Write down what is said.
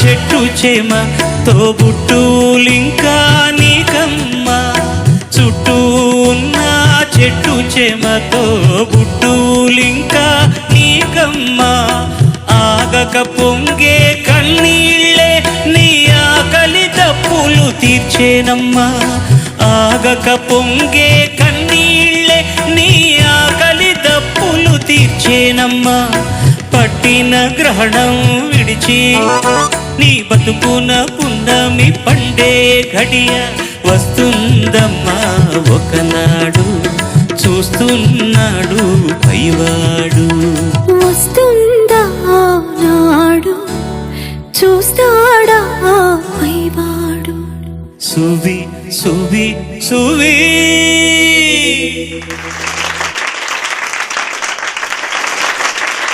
చెట్టు చేమ తోబుట్టులింకా నీకమ్మ చుట్టూ ఉన్న చెట్టు చేమ తోబుట్టులింకా నీకమ్మ ఆగక పొంగే కన్నీళ్ళే నీ ఆకలి తప్పులు తీర్చేనమ్మా ఆగక పొంగే కన్నీళ్ళే నీ ఆకలి తప్పులు తీర్చేనమ్మా పట్టిన గ్రహణం విడిచి నీ బతుకున పున్నమి పండే ఘడియ వస్తుందమ్మా ఒకనాడు చూస్తున్నాడు పైవాడు వస్తుందా నాడు చూస్తాడా పైవాడు సువి సువి సువి